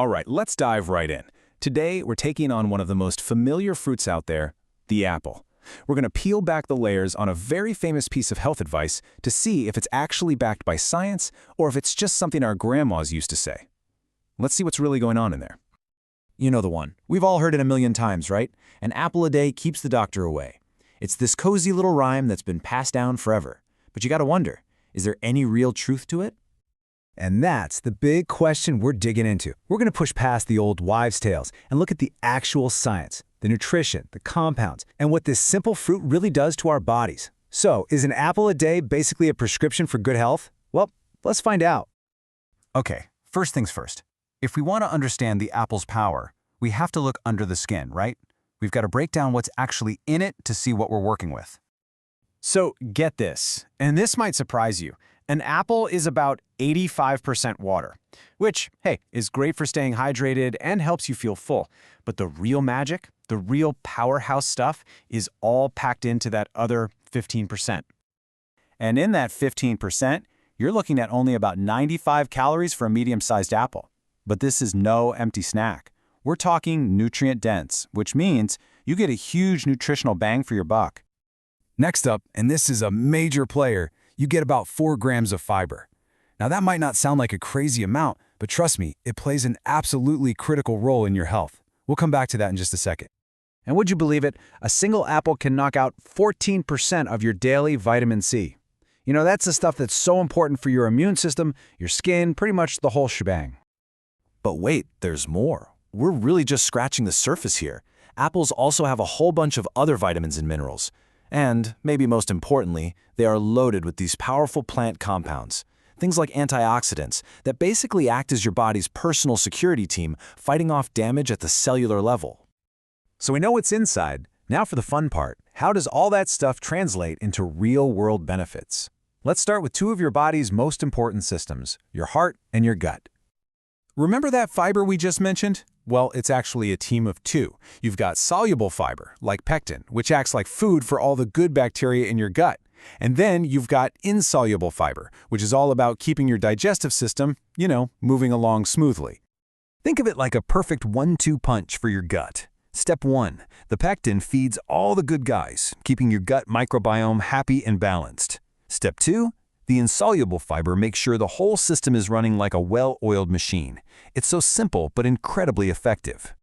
All right, let's dive right in. Today, we're taking on one of the most familiar fruits out there, the apple. We're going to peel back the layers on a very famous piece of health advice to see if it's actually backed by science or if it's just something our grandmas used to say. Let's see what's really going on in there. You know the one. We've all heard it a million times, right? An apple a day keeps the doctor away. It's this cozy little rhyme that's been passed down forever. But you gotta wonder, is there any real truth to it? And that's the big question we're digging into. We're going to push past the old wives' tales and look at the actual science, the nutrition, the compounds, and what this simple fruit really does to our bodies. So, is an apple a day basically a prescription for good health? Well, let's find out. Okay, first things first. If we want to understand the apple's power, we have to look under the skin, right? We've got to break down what's actually in it to see what we're working with. So get this, and this might surprise you. An apple is about 85% water, which, hey, is great for staying hydrated and helps you feel full. But the real magic, the real powerhouse stuff, is all packed into that other 15%. And in that 15%, you're looking at only about 95 calories for a medium-sized apple. But this is no empty snack. We're talking nutrient-dense, which means you get a huge nutritional bang for your buck. Next up, and this is a major player, you get about 4 grams of fiber. Now that might not sound like a crazy amount, but trust me, it plays an absolutely critical role in your health. We'll come back to that in just a second. And would you believe it? A single apple can knock out 14% of your daily vitamin C. You know, that's the stuff that's so important for your immune system, your skin, pretty much the whole shebang. But wait, there's more. We're really just scratching the surface here. Apples also have a whole bunch of other vitamins and minerals. And, maybe most importantly, they are loaded with these powerful plant compounds. Things like antioxidants that basically act as your body's personal security team, fighting off damage at the cellular level. So we know what's inside. Now for the fun part. How does all that stuff translate into real-world benefits? Let's start with two of your body's most important systems, your heart and your gut. Remember that fiber we just mentioned? Well, it's actually a team of two. You've got soluble fiber, like pectin, which acts like food for all the good bacteria in your gut. And then you've got insoluble fiber, which is all about keeping your digestive system, moving along smoothly. Think of it like a perfect 1-2 punch for your gut. Step 1. The pectin feeds all the good guys, keeping your gut microbiome happy and balanced. Step 2. The insoluble fiber makes sure the whole system is running like a well-oiled machine. It's so simple but incredibly effective.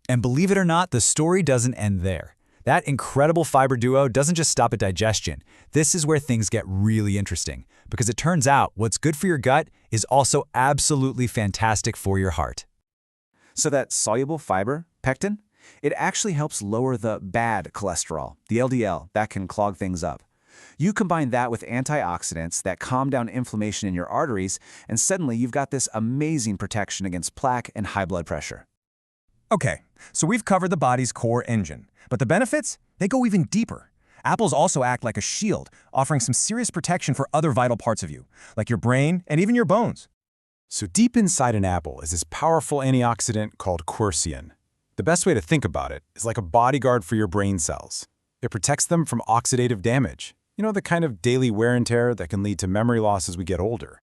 And believe it or not, the story doesn't end there. That incredible fiber duo doesn't just stop at digestion. This is where things get really interesting, because it turns out what's good for your gut is also absolutely fantastic for your heart. So that soluble fiber, pectin, it actually helps lower the bad cholesterol, the LDL, that can clog things up. You combine that with antioxidants that calm down inflammation in your arteries, and suddenly you've got this amazing protection against plaque and high blood pressure. Okay, so we've covered the body's core engine, but the benefits? They go even deeper. Apples also act like a shield, offering some serious protection for other vital parts of you, like your brain and even your bones. So deep inside an apple is this powerful antioxidant called quercetin. The best way to think about it is like a bodyguard for your brain cells. It protects them from oxidative damage. The kind of daily wear and tear that can lead to memory loss as we get older.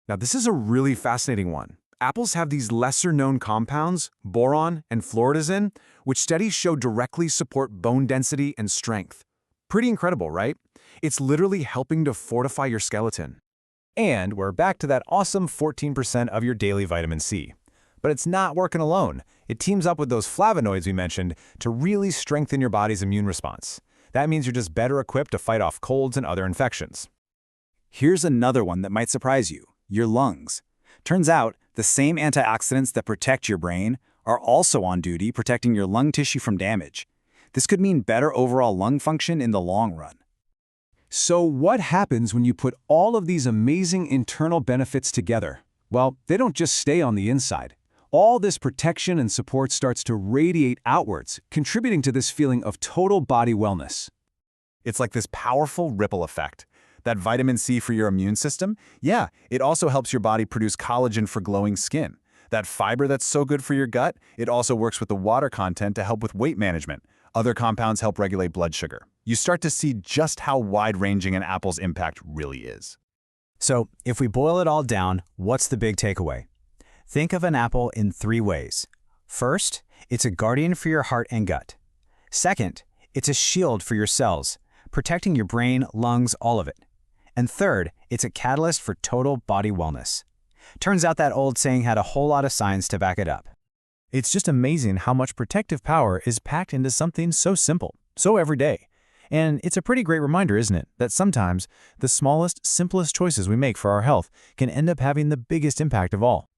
Now, this is a really fascinating one. Apples have these lesser-known compounds, boron and fluorescein, which studies show directly support bone density and strength. Pretty incredible, right? It's literally helping to fortify your skeleton. And we're back to that awesome 14% of your daily vitamin C. But it's not working alone. It teams up with those flavonoids we mentioned to really strengthen your body's immune response. That means you're just better equipped to fight off colds and other infections. Here's another one that might surprise you, your lungs. Turns out, the same antioxidants that protect your brain are also on duty protecting your lung tissue from damage. This could mean better overall lung function in the long run. So what happens when you put all of these amazing internal benefits together? Well, they don't just stay on the inside. All this protection and support starts to radiate outwards, contributing to this feeling of total body wellness. It's like this powerful ripple effect. That vitamin C for your immune system, yeah, it also helps your body produce collagen for glowing skin. That fiber that's so good for your gut, it also works with the water content to help with weight management. Other compounds help regulate blood sugar. You start to see just how wide-ranging an apple's impact really is. So, if we boil it all down, what's the big takeaway? Think of an apple in 3 ways. First, it's a guardian for your heart and gut. Second, it's a shield for your cells, protecting your brain, lungs, all of it. And third, it's a catalyst for total body wellness. Turns out that old saying had a whole lot of science to back it up. It's just amazing how much protective power is packed into something so simple, so everyday. And it's a pretty great reminder, isn't it, that sometimes the smallest, simplest choices we make for our health can end up having the biggest impact of all.